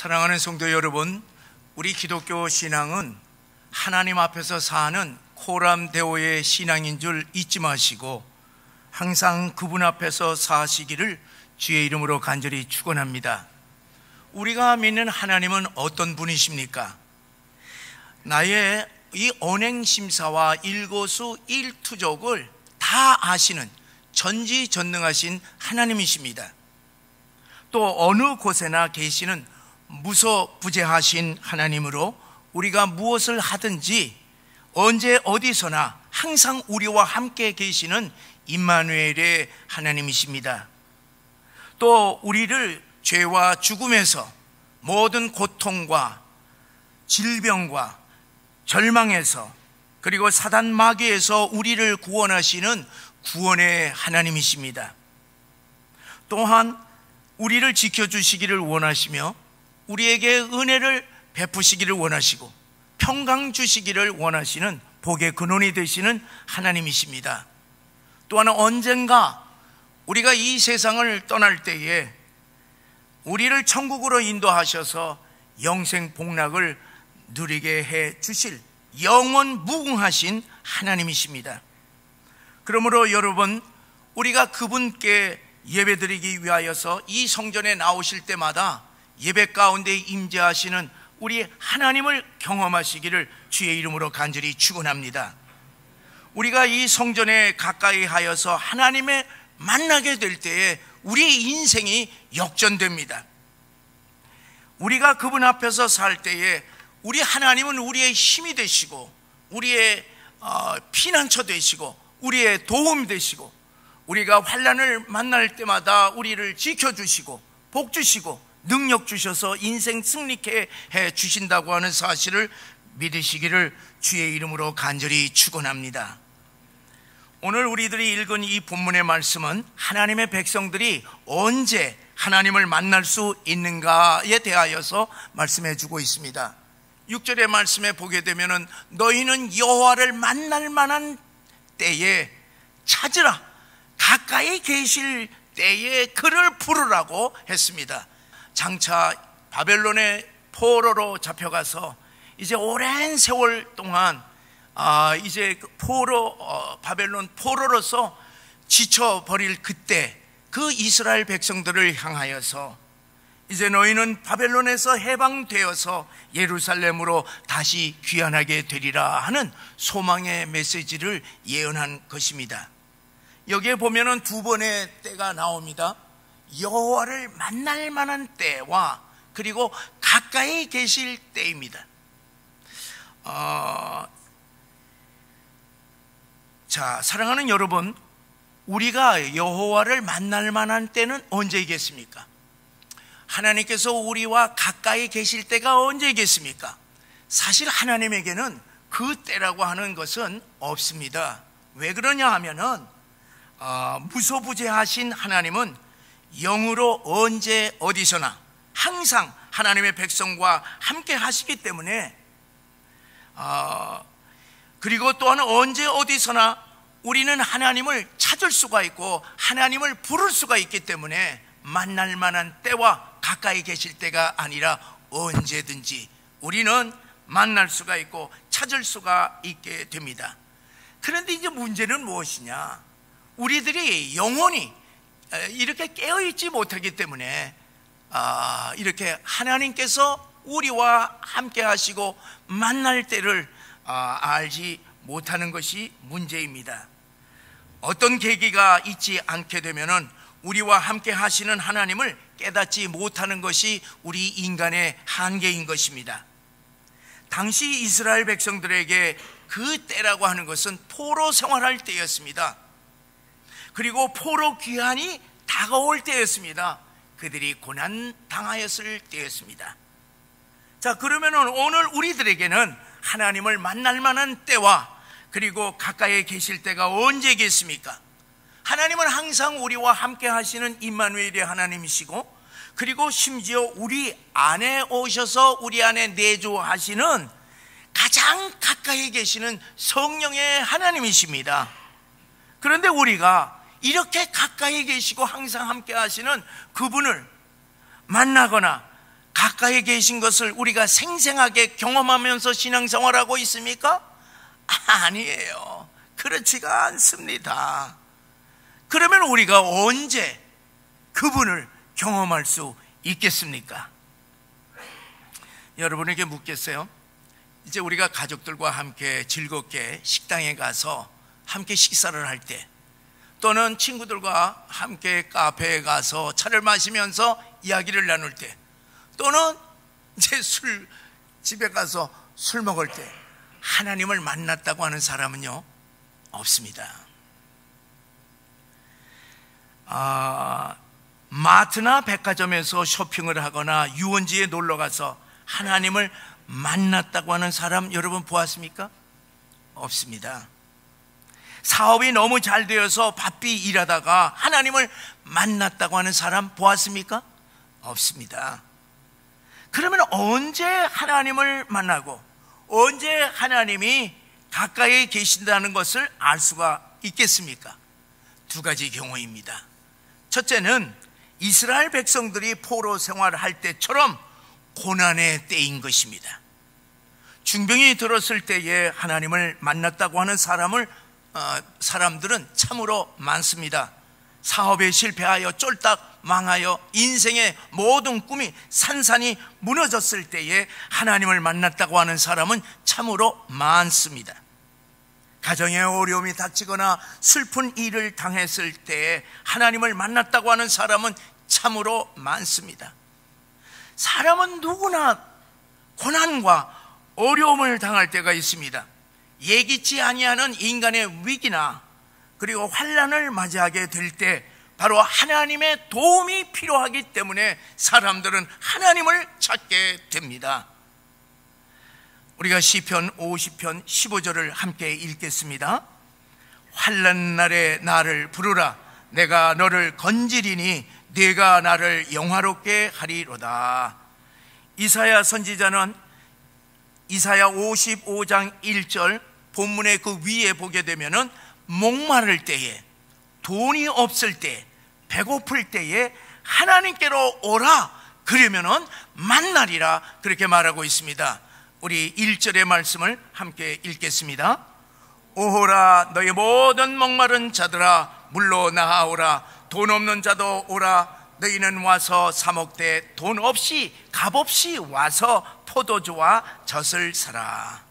사랑하는 성도 여러분, 우리 기독교 신앙은 하나님 앞에서 사는 코람데오의 신앙인 줄 잊지 마시고 항상 그분 앞에서 사시기를 주의 이름으로 간절히 축원합니다. 우리가 믿는 하나님은 어떤 분이십니까? 나의 이 언행심사와 일거수일투족을 다 아시는 전지전능하신 하나님이십니다. 또 어느 곳에나 계시는 무소부재하신 하나님으로 우리가 무엇을 하든지 언제 어디서나 항상 우리와 함께 계시는 임마누엘의 하나님이십니다. 또 우리를 죄와 죽음에서 모든 고통과 질병과 절망에서 그리고 사단 마귀에서 우리를 구원하시는 구원의 하나님이십니다. 또한 우리를 지켜주시기를 원하시며 우리에게 은혜를 베푸시기를 원하시고 평강 주시기를 원하시는 복의 근원이 되시는 하나님이십니다. 또한 언젠가 우리가 이 세상을 떠날 때에 우리를 천국으로 인도하셔서 영생 복락을 누리게 해 주실 영원 무궁하신 하나님이십니다. 그러므로 여러분, 우리가 그분께 예배드리기 위하여서 이 성전에 나오실 때마다 예배 가운데 임재하시는 우리 하나님을 경험하시기를 주의 이름으로 간절히 축원합니다. 우리가 이 성전에 가까이 하여서 하나님을 만나게 될 때에 우리의 인생이 역전됩니다. 우리가 그분 앞에서 살 때에 우리 하나님은 우리의 힘이 되시고 우리의 피난처 되시고 우리의 도움 되시고 우리가 환난을 만날 때마다 우리를 지켜주시고 복 주시고 능력 주셔서 인생 승리케 해 주신다고 하는 사실을 믿으시기를 주의 이름으로 간절히 축원합니다. 오늘 우리들이 읽은 이 본문의 말씀은 하나님의 백성들이 언제 하나님을 만날 수 있는가에 대하여서 말씀해 주고 있습니다. 6절의 말씀에 보게 되면은 너희는 여호와를 만날 만한 때에 찾으라, 가까이 계실 때에 그를 부르라고 했습니다. 장차 바벨론의 포로로 잡혀가서 이제 오랜 세월 동안 이제 바벨론 포로로서 지쳐버릴 그때 그 이스라엘 백성들을 향하여서 이제 너희는 바벨론에서 해방되어서 예루살렘으로 다시 귀환하게 되리라 하는 소망의 메시지를 예언한 것입니다. 여기에 보면은 두 번의 때가 나옵니다. 여호와를 만날 만한 때와 그리고 가까이 계실 때입니다. 자, 사랑하는 여러분, 우리가 여호와를 만날 만한 때는 언제이겠습니까? 하나님께서 우리와 가까이 계실 때가 언제이겠습니까? 사실 하나님에게는 그 때라고 하는 것은 없습니다. 왜 그러냐 하면은 무소부재하신 하나님은 영으로 언제 어디서나 항상 하나님의 백성과 함께 하시기 때문에 그리고 또한 언제 어디서나 우리는 하나님을 찾을 수가 있고 하나님을 부를 수가 있기 때문에 만날 만한 때와 가까이 계실 때가 아니라 언제든지 우리는 만날 수가 있고 찾을 수가 있게 됩니다. 그런데 이제 문제는 무엇이냐? 우리들이 영원히 이렇게 깨어있지 못하기 때문에 이렇게 하나님께서 우리와 함께 하시고 만날 때를 알지 못하는 것이 문제입니다. 어떤 계기가 있지 않게 되면은 우리와 함께 하시는 하나님을 깨닫지 못하는 것이 우리 인간의 한계인 것입니다. 당시 이스라엘 백성들에게 그 때라고 하는 것은 포로 생활할 때였습니다. 그리고 포로 귀환이 다가올 때였습니다. 그들이 고난 당하였을 때였습니다. 자, 그러면은 오늘 우리들에게는 하나님을 만날 만한 때와 그리고 가까이 계실 때가 언제겠습니까? 하나님은 항상 우리와 함께 하시는 임마누엘의 하나님이시고 그리고 심지어 우리 안에 오셔서 우리 안에 내주하시는 가장 가까이 계시는 성령의 하나님이십니다. 그런데 우리가 이렇게 가까이 계시고 항상 함께 하시는 그분을 만나거나 가까이 계신 것을 우리가 생생하게 경험하면서 신앙생활하고 있습니까? 아니에요. 그렇지가 않습니다. 그러면 우리가 언제 그분을 경험할 수 있겠습니까? 여러분에게 묻겠어요. 이제 우리가 가족들과 함께 즐겁게 식당에 가서 함께 식사를 할 때, 또는 친구들과 함께 카페에 가서 차를 마시면서 이야기를 나눌 때, 또는 이제 집에 가서 술 먹을 때 하나님을 만났다고 하는 사람은요, 없습니다. 마트나 백화점에서 쇼핑을 하거나 유원지에 놀러 가서 하나님을 만났다고 하는 사람 여러분 보았습니까? 없습니다. 사업이 너무 잘 되어서 바삐 일하다가 하나님을 만났다고 하는 사람 보았습니까? 없습니다. 그러면 언제 하나님을 만나고 언제 하나님이 가까이 계신다는 것을 알 수가 있겠습니까? 두 가지 경우입니다. 첫째는 이스라엘 백성들이 포로 생활할 때처럼 고난의 때인 것입니다. 중병이 들었을 때에 하나님을 만났다고 하는 사람들은 참으로 많습니다. 사업에 실패하여 쫄딱 망하여 인생의 모든 꿈이 산산이 무너졌을 때에 하나님을 만났다고 하는 사람은 참으로 많습니다. 가정에 어려움이 닥치거나 슬픈 일을 당했을 때에 하나님을 만났다고 하는 사람은 참으로 많습니다. 사람은 누구나 고난과 어려움을 당할 때가 있습니다. 예기치 아니하는 인간의 위기나 그리고 환난을 맞이하게 될 때 바로 하나님의 도움이 필요하기 때문에 사람들은 하나님을 찾게 됩니다. 우리가 시편 50편 15절을 함께 읽겠습니다. 환난 날에 나를 부르라. 내가 너를 건지리니 네가 나를 영화롭게 하리로다. 이사야 선지자는 이사야 55장 1절 본문의 그 위에 보게 되면은 목마를 때에, 돈이 없을 때, 배고플 때에 하나님께로 오라. 그러면은 만나리라. 그렇게 말하고 있습니다. 우리 1절의 말씀을 함께 읽겠습니다. 오호라 너희 모든 목마른 자들아 물로 나아오라. 돈 없는 자도 오라. 너희는 와서 사 먹되 돈 없이 값 없이 와서 포도주와 젖을 사라.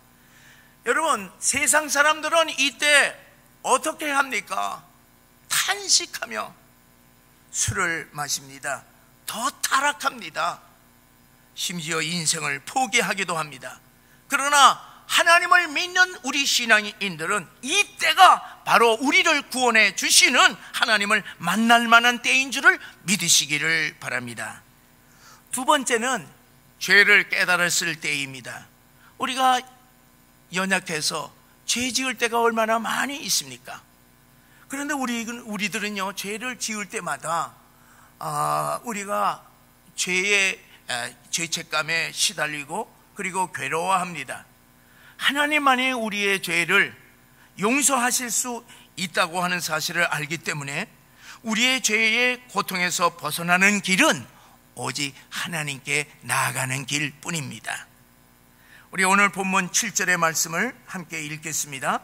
여러분, 세상 사람들은 이때 어떻게 합니까? 탄식하며 술을 마십니다. 더 타락합니다. 심지어 인생을 포기하기도 합니다. 그러나 하나님을 믿는 우리 신앙인들은 이때가 바로 우리를 구원해 주시는 하나님을 만날 만한 때인 줄을 믿으시기를 바랍니다. 두 번째는 죄를 깨달았을 때입니다. 우리가 연약해서 죄 지을 때가 얼마나 많이 있습니까? 그런데 우리들은요, 죄를 지을 때마다 우리가 죄의 죄책감에 시달리고 그리고 괴로워합니다. 하나님만이 우리의 죄를 용서하실 수 있다고 하는 사실을 알기 때문에 우리의 죄의 고통에서 벗어나는 길은 오직 하나님께 나아가는 길뿐입니다. 우리 오늘 본문 7절의 말씀을 함께 읽겠습니다.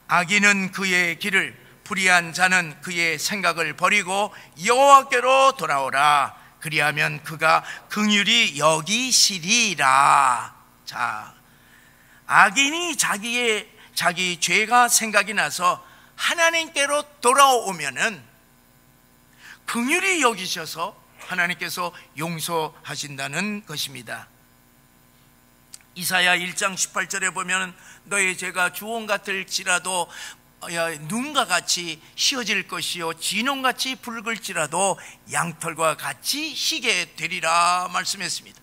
악인은 그의 길을, 불의한 자는 그의 생각을 버리고 여호와께로 돌아오라. 그리하면 그가 긍휼히 여기시리라. 자, 악인이 자기 죄가 생각이 나서 하나님께로 돌아오면은 긍휼히 여기셔서 하나님께서 용서하신다는 것입니다. 이사야 1장 18절에 보면 너의 죄가 주홍 같을지라도 눈과 같이 휘어질 것이요 진홍같이 붉을지라도 양털과 같이 희게 되리라 말씀했습니다.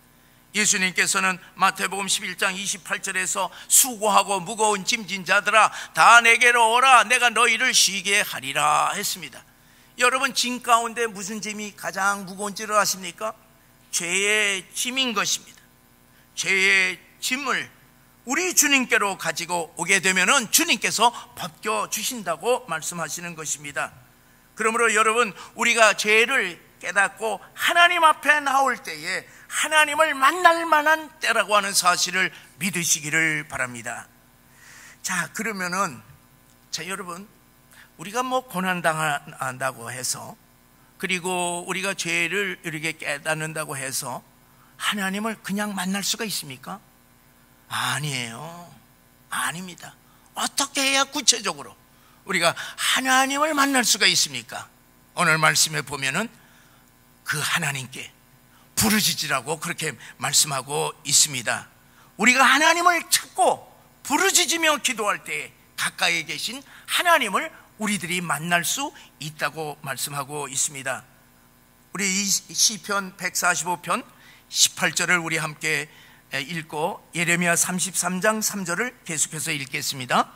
예수님께서는 마태복음 11장 28절에서 수고하고 무거운 짐진 자들아 다 내게로 오라. 내가 너희를 쉬게 하리라 했습니다. 여러분, 짐 가운데 무슨 짐이 가장 무거운 줄을 아십니까? 죄의 짐인 것입니다. 죄의 짐을 우리 주님께로 가지고 오게 되면은 주님께서 벗겨 주신다고 말씀하시는 것입니다. 그러므로 여러분, 우리가 죄를 깨닫고 하나님 앞에 나올 때에 하나님을 만날 만한 때라고 하는 사실을 믿으시기를 바랍니다. 자, 그러면은 여러분, 우리가 뭐 고난당한다고 해서, 그리고 우리가 죄를 이렇게 깨닫는다고 해서 하나님을 그냥 만날 수가 있습니까? 아니에요. 아닙니다. 어떻게 해야 구체적으로 우리가 하나님을 만날 수가 있습니까? 오늘 말씀에 보면은 그 하나님께 부르짖으라고 그렇게 말씀하고 있습니다. 우리가 하나님을 찾고 부르짖으며 기도할 때 가까이에 계신 하나님을 우리들이 만날 수 있다고 말씀하고 있습니다. 우리 시편 145편 18절을 우리 함께 읽고 예레미야 33장 3절을 계속해서 읽겠습니다.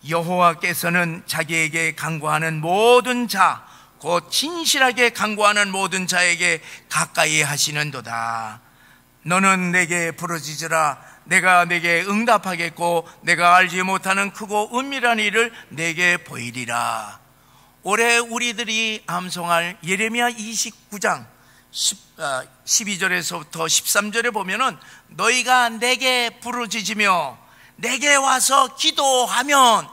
여호와께서는 자기에게 간구하는 모든 자, 곧 진실하게 간구하는 모든 자에게 가까이 하시는도다. 너는 내게 부르짖으라. 내가 내게 응답하겠고 내가 알지 못하는 크고 은밀한 일을 내게 보이리라. 올해 우리들이 암송할 예레미야 29장 12절에서부터 13절에 보면은 너희가 내게 부르짖으며 내게 와서 기도하면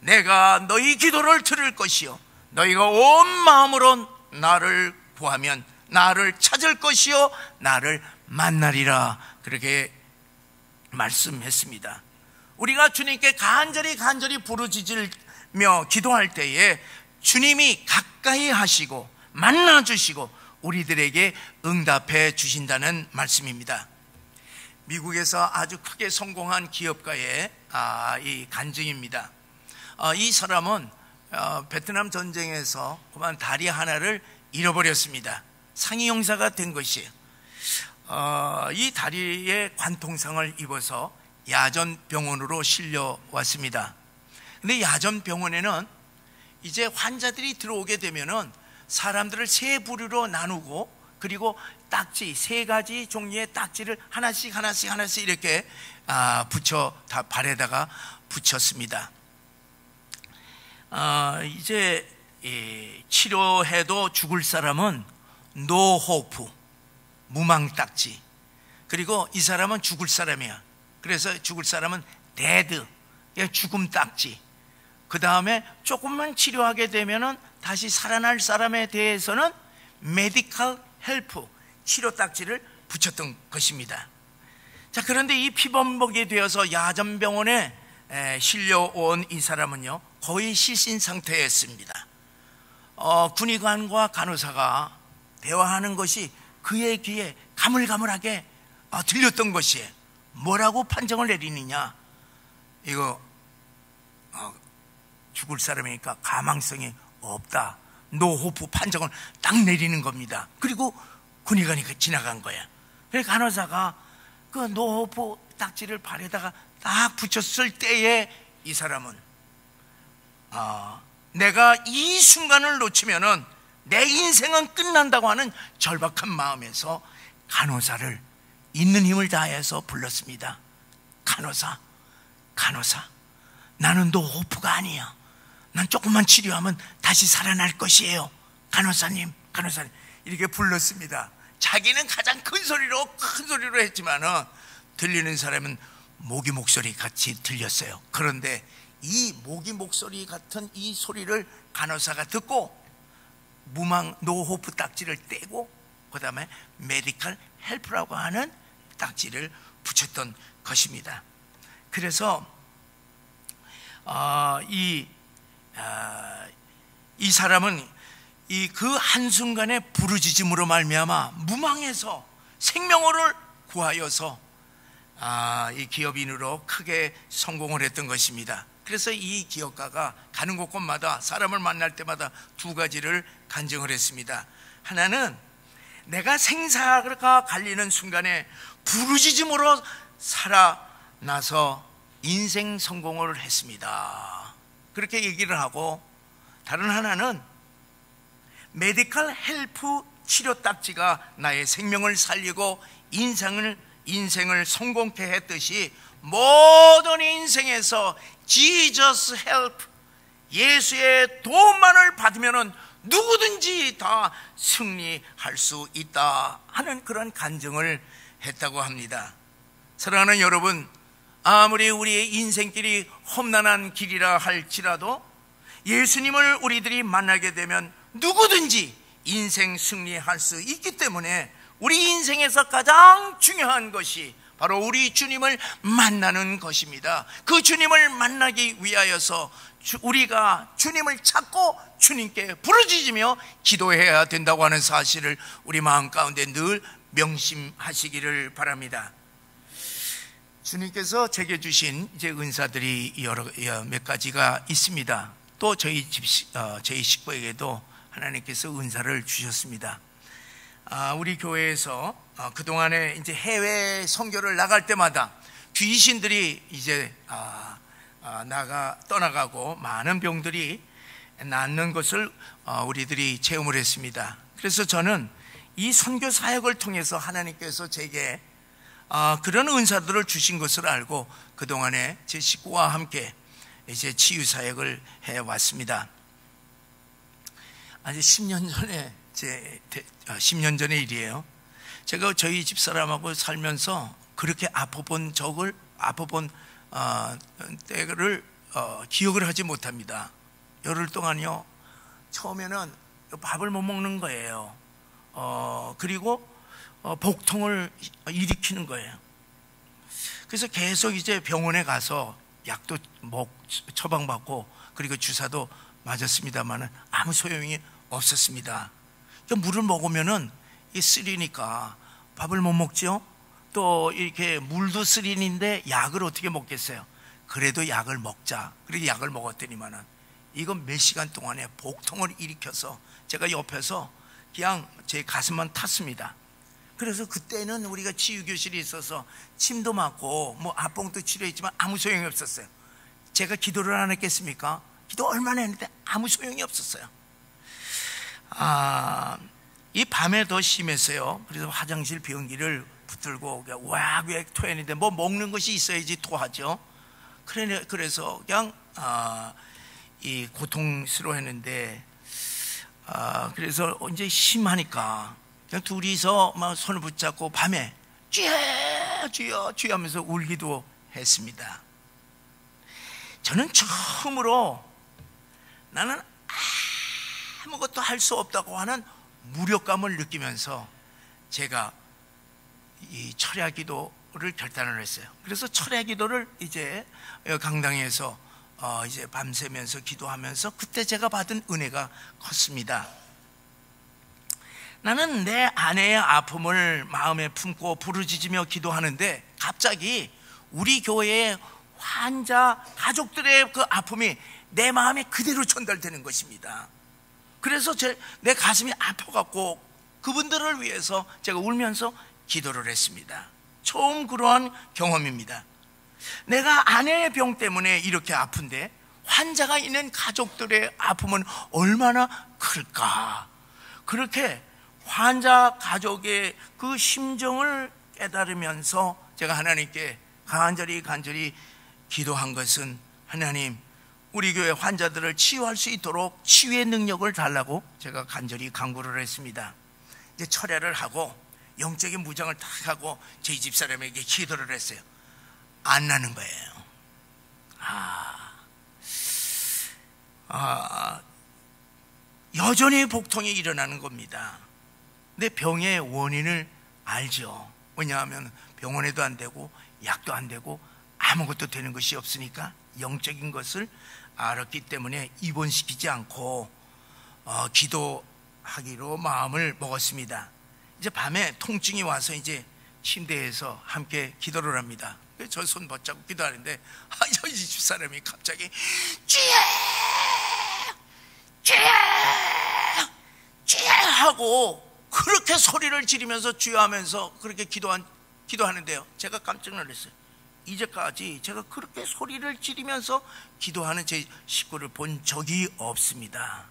내가 너희 기도를 들을 것이요 너희가 온 마음으로 나를 구하면 나를 찾을 것이요 나를 만나리라. 그렇게 말씀했습니다. 우리가 주님께 간절히 부르짖으며 기도할 때에 주님이 가까이 하시고 만나 주시고 우리들에게 응답해 주신다는 말씀입니다. 미국에서 아주 크게 성공한 기업가의 이 간증입니다. 이 사람은 베트남 전쟁에서 그만 다리 하나를 잃어버렸습니다. 상위 용사가 된 것이에요. 이 다리에 관통상을 입어서 야전병원으로 실려왔습니다. 근데 야전병원에는 이제 환자들이 들어오게 되면은 사람들을 세 부류로 나누고 그리고 딱지, 세 가지 종류의 딱지를 하나씩 이렇게 다 발에다가 붙였습니다. 이제 치료해도 죽을 사람은 노 호프, 무망딱지. 그리고 이 사람은 죽을 사람이야. 그래서 죽을 사람은 데드, 죽음 딱지. 그 다음에 조금만 치료하게 되면은 다시 살아날 사람에 대해서는 메디컬 헬프, 치료 딱지를 붙였던 것입니다. 자, 그런데 이 피범벅이 되어서 야전병원에 실려온 이 사람은요 거의 실신 상태였습니다. 군의관과 간호사가 대화하는 것이 그의 귀에 가물가물하게 들렸던 것이에요. 뭐라고 판정을 내리느냐, 이거 죽을 사람이니까 가망성이 없다, 노호프 판정을 딱 내리는 겁니다. 그리고 군의관이 지나간 거야. 그래서 간호사가 그 노호프 딱지를 발에다가 딱 붙였을 때에 이 사람은 내가 이 순간을 놓치면은 내 인생은 끝난다고 하는 절박한 마음에서 간호사를 있는 힘을 다해서 불렀습니다. 간호사, 나는 노호프가 아니야. 난 조금만 치료하면 다시 살아날 것이에요. 간호사님 이렇게 불렀습니다. 자기는 가장 큰 소리로 했지만은 들리는 사람은 모기 목소리 같이 들렸어요. 그런데 이 모기 목소리 같은 이 소리를 간호사가 듣고 노호프 딱지를 떼고 그 다음에 메디컬 헬프라고 하는 딱지를 붙였던 것입니다. 그래서 이 사람은 그 한순간에 부르짖음으로 말미암아 무망해서 생명을 구하여서 이 기업인으로 크게 성공을 했던 것입니다. 그래서 이 기업가가 가는 곳곳마다 사람을 만날 때마다 두 가지를 간증을 했습니다. 하나는 내가 생사가 갈리는 순간에 부르짖음으로 살아나서 인생 성공을 했습니다. 그렇게 얘기를 하고, 다른 하나는 메디컬 헬프 치료 딱지가 나의 생명을 살리고 인생을 성공케 했듯이 모든 인생에서 Jesus help, 예수의 도움만을 받으면 누구든지 다 승리할 수 있다 하는 그런 간증을 했다고 합니다. 사랑하는 여러분, 아무리 우리의 인생길이 험난한 길이라 할지라도 예수님을 우리들이 만나게 되면 누구든지 인생 승리할 수 있기 때문에 우리 인생에서 가장 중요한 것이 바로 우리 주님을 만나는 것입니다. 그 주님을 만나기 위하여서 우리가 주님을 찾고 주님께 부르짖으며 기도해야 된다고 하는 사실을 우리 마음 가운데 늘 명심하시기를 바랍니다. 주님께서 제게 주신 이제 은사들이 몇 가지가 있습니다. 또 저희 식구에게도 하나님께서 은사를 주셨습니다. 우리 교회에서 그동안에 이제 해외 선교를 나갈 때마다 귀신들이 이제 떠나가고 많은 병들이 낫는 것을 우리들이 체험을 했습니다. 그래서 저는 이 선교 사역을 통해서 하나님께서 제게 그런 은사들을 주신 것을 알고 그동안에 제 식구와 함께 이제 치유 사역을 해왔습니다. 아직 10년 전에 10년 전의 일이에요. 제가 저희 집사람하고 살면서 그렇게 아파본 때를 기억을 하지 못합니다. 열흘 동안요, 처음에는 밥을 못 먹는 거예요. 그리고 복통을 일으키는 거예요. 그래서 계속 이제 병원에 가서 약도 처방받고 그리고 주사도 맞았습니다만 아무 소용이 없었습니다. 물을 먹으면은 이 쓰리니까 밥을 못 먹죠. 또 이렇게 물도 쓰린인데 약을 어떻게 먹겠어요? 그래도 약을 먹자. 그래서 약을 먹었더니만은 이건 몇 시간 동안에 복통을 일으켜서 제가 옆에서 그냥 제 가슴만 탔습니다. 그래서 그때는 우리가 치유교실이 있어서 침도 맞고 뭐 앞봉도 치료했지만 아무 소용이 없었어요. 제가 기도를 안 했겠습니까? 기도 얼마나 했는데 아무 소용이 없었어요. 이 밤에 더 심했어요. 그래서 화장실 변기를 붙들고 왁 토했는데 뭐 먹는 것이 있어야지 토하죠. 그래서 그냥 이 고통스러워했는데 그래서 이제 심하니까 그냥 둘이서 막 손을 붙잡고 밤에 주여 주여 하면서 울기도 했습니다. 저는 처음으로 나는 아무것도 할 수 없다고 하는 무력감을 느끼면서 제가 이 철야 기도를 결단을 했어요. 그래서 철야 기도를 이제 강당에서 이제 밤새면서 기도하면서 그때 제가 받은 은혜가 컸습니다. 나는 내 아내의 아픔을 마음에 품고 부르짖으며 기도하는데 갑자기 우리 교회의 환자 가족들의 그 아픔이 내 마음에 그대로 전달되는 것입니다. 그래서 내 가슴이 아파갖고 그분들을 위해서 제가 울면서 기도를 했습니다. 처음 그러한 경험입니다. 내가 아내의 병 때문에 이렇게 아픈데 환자가 있는 가족들의 아픔은 얼마나 클까. 그렇게 환자 가족의 그 심정을 깨달으면서 제가 하나님께 간절히 기도한 것은 하나님, 우리 교회 환자들을 치유할 수 있도록 치유의 능력을 달라고 제가 간절히 간구를 했습니다. 이제 철야를 하고 영적인 무장을 딱 하고 저희 집사람에게 기도를 했어요. 안 나는 거예요. 여전히 복통이 일어나는 겁니다. 내 병의 원인을 알죠. 왜냐하면 병원에도 안 되고 약도 안 되고 아무것도 되는 것이 없으니까 영적인 것을 알았기 때문에 입원시키지 않고 기도하기로 마음을 먹었습니다. 이제 밤에 통증이 와서 이제 침대에서 함께 기도를 합니다. 저 손 붙잡고 기도하는데 저희 집사람이 갑자기 주여 하고 그렇게 소리를 지르면서 주여 하면서 그렇게 기도하는데요, 제가 깜짝 놀랐어요. 이제까지 제가 그렇게 소리를 지르면서 기도하는 제 식구를 본 적이 없습니다.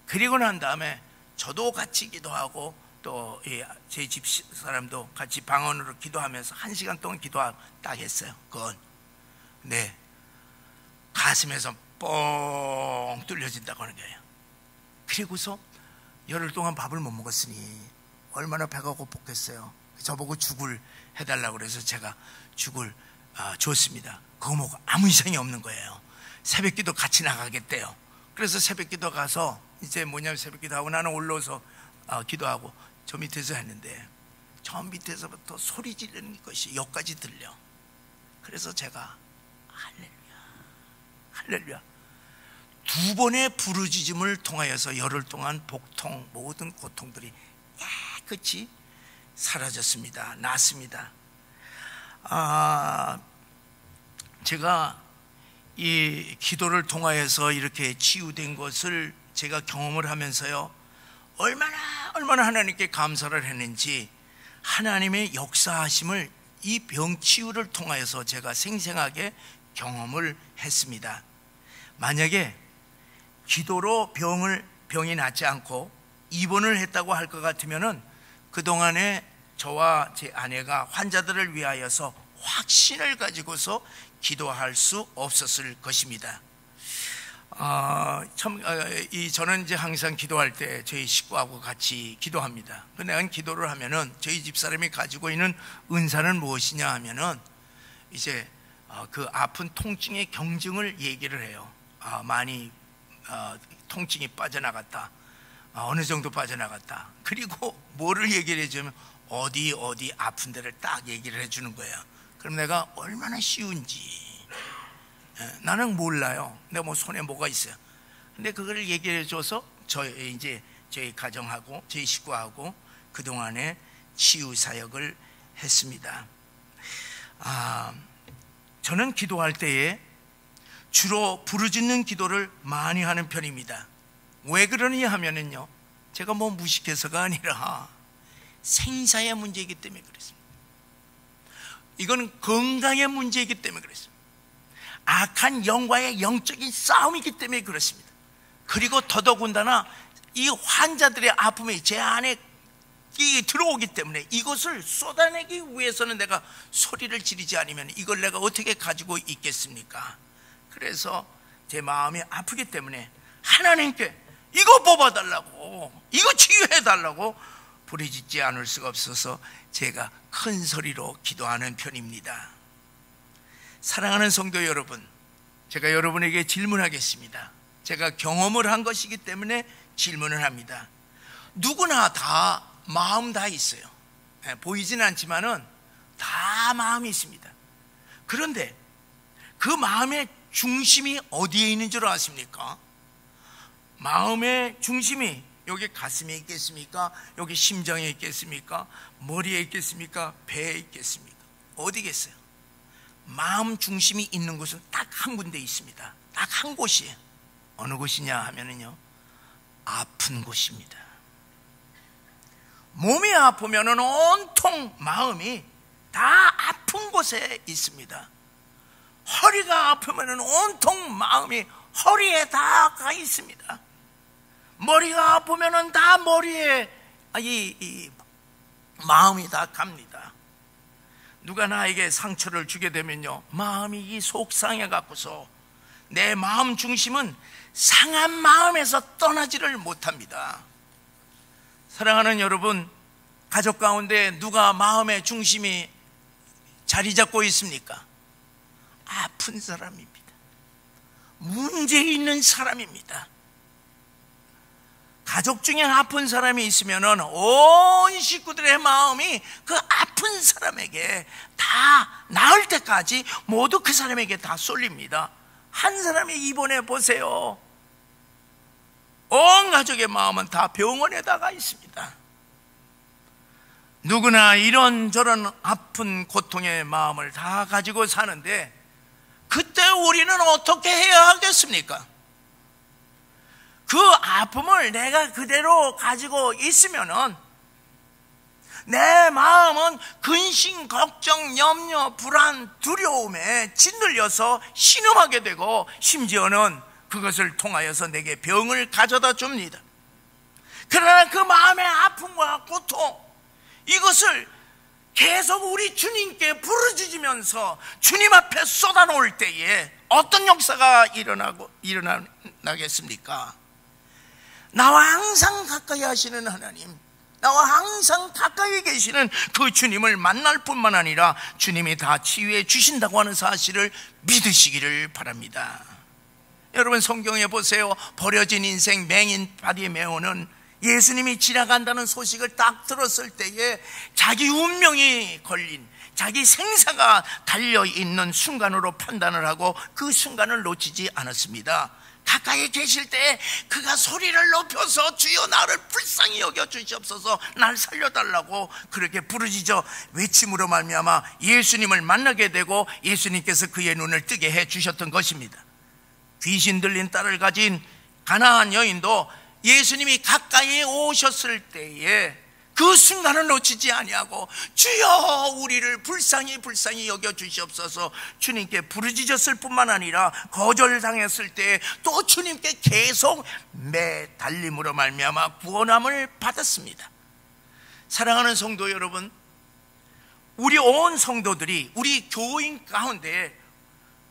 그리고 난 다음에 저도 같이 기도하고 또 제 집 사람도 같이 방언으로 기도하면서 1시간 동안 기도 딱 했어요. 그건 네, 가슴에서 뻥 뚫려진다고 하는 거예요. 그리고서 열흘 동안 밥을 못 먹었으니 얼마나 배가 고팠겠어요. 저보고 죽을 해달라고 그래서 제가 죽을 줬습니다. 그거 먹고 아무 이상이 없는 거예요. 새벽기도 같이 나가겠대요. 그래서 새벽기도 가서 이제 뭐냐면 새벽기도 하고 나는 올라와서 기도하고 저 밑에서 했는데 저 밑에서부터 소리 지르는 것이 여기까지 들려. 그래서 제가 할렐루야 2번의 부르짖음을 통하여서 열흘 동안 복통 모든 고통들이 깨끗이 사라졌습니다. 났습니다. 제가 이 기도를 통하여서 이렇게 치유된 것을 제가 경험을 하면서요, 얼마나 하나님께 감사를 했는지 하나님의 역사하심을 이 병치유를 통하여서 제가 생생하게 경험을 했습니다. 만약에 기도로 병이 낫지 않고 입원을 했다고 할 것 같으면은 그동안에 저와 제 아내가 환자들을 위하여서 확신을 가지고서 기도할 수 없었을 것입니다. 저는 이제 항상 기도할 때 저희 식구하고 같이 기도합니다. 내가 기도를 하면은 저희 집사람이 가지고 있는 은사는 무엇이냐 하면은 이제 그 아픈 통증의 경증을 얘기를 해요. 많이 통증이 빠져나갔다. 어느 정도 빠져나갔다. 그리고 뭐를 얘기를 해주면 어디 아픈 데를 딱 얘기를 해주는 거예요. 그럼 내가 얼마나 쉬운지 나는 몰라요. 내가 뭐 손에 뭐가 있어요. 근데 그거를 얘기해 줘서 저희 가정하고 저희 식구하고 그동안에 치유 사역을 했습니다. 저는 기도할 때에 주로 부르짖는 기도를 많이 하는 편입니다. 왜 그러느냐 하면은요, 제가 뭐 무식해서가 아니라 생사의 문제이기 때문에 그렇습니다. 이건 건강의 문제이기 때문에 그렇습니다. 악한 영과의 영적인 싸움이기 때문에 그렇습니다. 그리고 더더군다나 이 환자들의 아픔이 제 안에 들어오기 때문에 이것을 쏟아내기 위해서는 내가 소리를 지르지 않으면 이걸 내가 어떻게 가지고 있겠습니까? 그래서 제 마음이 아프기 때문에 하나님께 이거 뽑아달라고, 이거 치유해달라고 부르짖지 않을 수가 없어서 제가 큰 소리로 기도하는 편입니다. 사랑하는 성도 여러분, 제가 여러분에게 질문하겠습니다. 제가 경험을 한 것이기 때문에 질문을 합니다. 누구나 다 마음 다 있어요. 보이지는 않지만은 다 마음이 있습니다. 그런데 그 마음의 중심이 어디에 있는 줄 아십니까? 마음의 중심이 여기 가슴에 있겠습니까? 여기 심장에 있겠습니까? 머리에 있겠습니까? 배에 있겠습니까? 어디겠어요? 마음 중심이 있는 곳은 딱 한 군데 있습니다. 딱 한 곳이에요. 어느 곳이냐 하면은요, 아픈 곳입니다. 몸이 아프면은 온통 마음이 다 아픈 곳에 있습니다. 허리가 아프면은 온통 마음이 허리에 다 가 있습니다. 머리가 아프면은 다 머리에 이 마음이 다 갑니다. 누가 나에게 상처를 주게 되면요, 마음이 속상해 갖고서 내 마음 중심은 상한 마음에서 떠나지를 못합니다. 사랑하는 여러분, 가족 가운데 누가 마음의 중심이 자리 잡고 있습니까? 아픈 사람입니다. 문제 있는 사람입니다. 가족 중에 아픈 사람이 있으면은 온 식구들의 마음이 그 아픈 사람에게 다 나을 때까지 모두 그 사람에게 다 쏠립니다. 한 사람이 입원해 보세요. 온 가족의 마음은 다 병원에다가 있습니다. 누구나 이런저런 아픈 고통의 마음을 다 가지고 사는데 그때 우리는 어떻게 해야 하겠습니까? 그 아픔을 내가 그대로 가지고 있으면은 내 마음은 근심, 걱정, 염려, 불안, 두려움에 짓눌려서 신음하게 되고 심지어는 그것을 통하여서 내게 병을 가져다 줍니다. 그러나 그 마음의 아픔과 고통, 이것을 계속 우리 주님께 부르짖으면서 주님 앞에 쏟아놓을 때에 어떤 역사가 일어나겠습니까? 나와 항상 가까이 하시는 하나님, 나와 항상 가까이 계시는 그 주님을 만날 뿐만 아니라 주님이 다 치유해 주신다고 하는 사실을 믿으시기를 바랍니다. 여러분, 성경에 보세요. 버려진 인생 맹인 바디메오는 예수님이 지나간다는 소식을 딱 들었을 때에 자기 운명이 걸린, 자기 생사가 달려있는 순간으로 판단을 하고 그 순간을 놓치지 않았습니다. 가까이 계실 때 그가 소리를 높여서 주여 나를 불쌍히 여겨 주시옵소서, 날 살려달라고 그렇게 부르짖어 외침으로 말미암아 예수님을 만나게 되고 예수님께서 그의 눈을 뜨게 해 주셨던 것입니다. 귀신 들린 딸을 가진 가나안 여인도 예수님이 가까이 오셨을 때에 그 순간을 놓치지 아니하고 주여 우리를 불쌍히 여겨 주시옵소서 주님께 부르짖었을 뿐만 아니라 거절당했을 때 또 주님께 계속 매달림으로 말미암아 구원함을 받았습니다. 사랑하는 성도 여러분, 우리 온 성도들이 우리 교인 가운데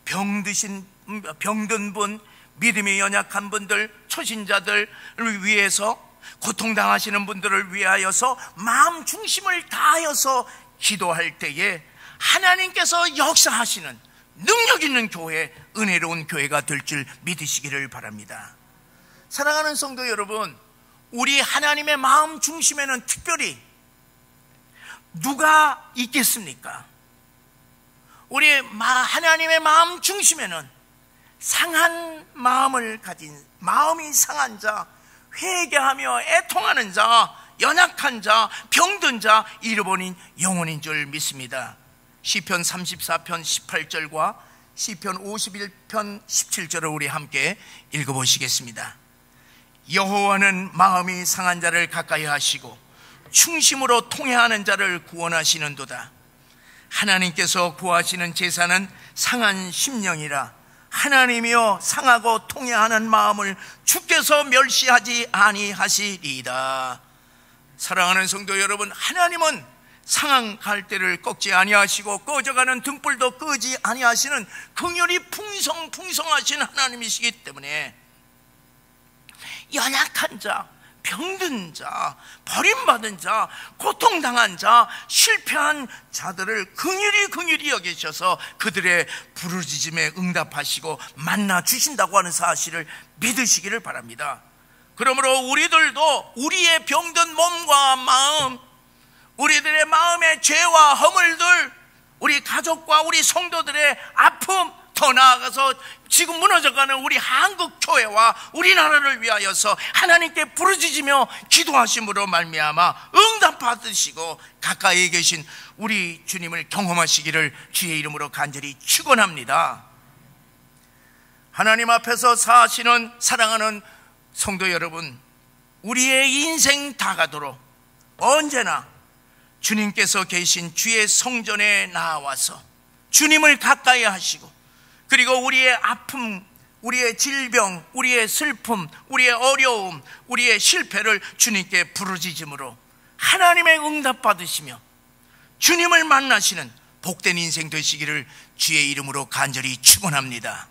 병든 분, 믿음이 연약한 분들, 초신자들을 위해서, 고통당하시는 분들을 위하여서 마음 중심을 다하여서 기도할 때에 하나님께서 역사하시는 능력 있는 교회, 은혜로운 교회가 될 줄 믿으시기를 바랍니다. 사랑하는 성도 여러분, 우리 하나님의 마음 중심에는 특별히 누가 있겠습니까? 우리 하나님의 마음 중심에는 상한 마음을 가진, 마음이 상한 자, 회개하며 애통하는 자, 연약한 자, 병든 자, 잃어버린 영혼인 줄 믿습니다. 시편 34편 18절과 시편 51편 17절을 우리 함께 읽어보시겠습니다. 여호와는 마음이 상한 자를 가까이 하시고 충심으로 통회하는 자를 구원하시는도다. 하나님께서 구하시는 제사는 상한 심령이라. 하나님이여 상하고 통회하는 마음을 주께서 멸시하지 아니하시리이다. 사랑하는 성도 여러분, 하나님은 상한 갈대를 꺾지 아니하시고 꺼져가는 등불도 끄지 아니하시는 긍휼이 풍성하신 하나님이시기 때문에 연약한 자, 병든 자, 버림받은 자, 고통당한 자, 실패한 자들을 긍휼히 여기셔서 그들의 부르짖음에 응답하시고 만나 주신다고 하는 사실을 믿으시기를 바랍니다. 그러므로 우리들도 우리의 병든 몸과 마음, 우리들의 마음의 죄와 허물들, 우리 가족과 우리 성도들의 아픔, 더 나아가서 지금 무너져가는 우리 한국 교회와 우리나라를 위하여서 하나님께 부르짖으며 기도하심으로 말미암아 응답받으시고 가까이 계신 우리 주님을 경험하시기를 주의 이름으로 간절히 축원합니다. 하나님 앞에서 사시는 사랑하는 성도 여러분, 우리의 인생 다 가도록 언제나 주님께서 계신 주의 성전에 나와서 주님을 가까이 하시고, 그리고 우리의 아픔, 우리의 질병, 우리의 슬픔, 우리의 어려움, 우리의 실패를 주님께 부르짖음으로 하나님의 응답 받으시며 주님을 만나시는 복된 인생 되시기를 주의 이름으로 간절히 축원합니다.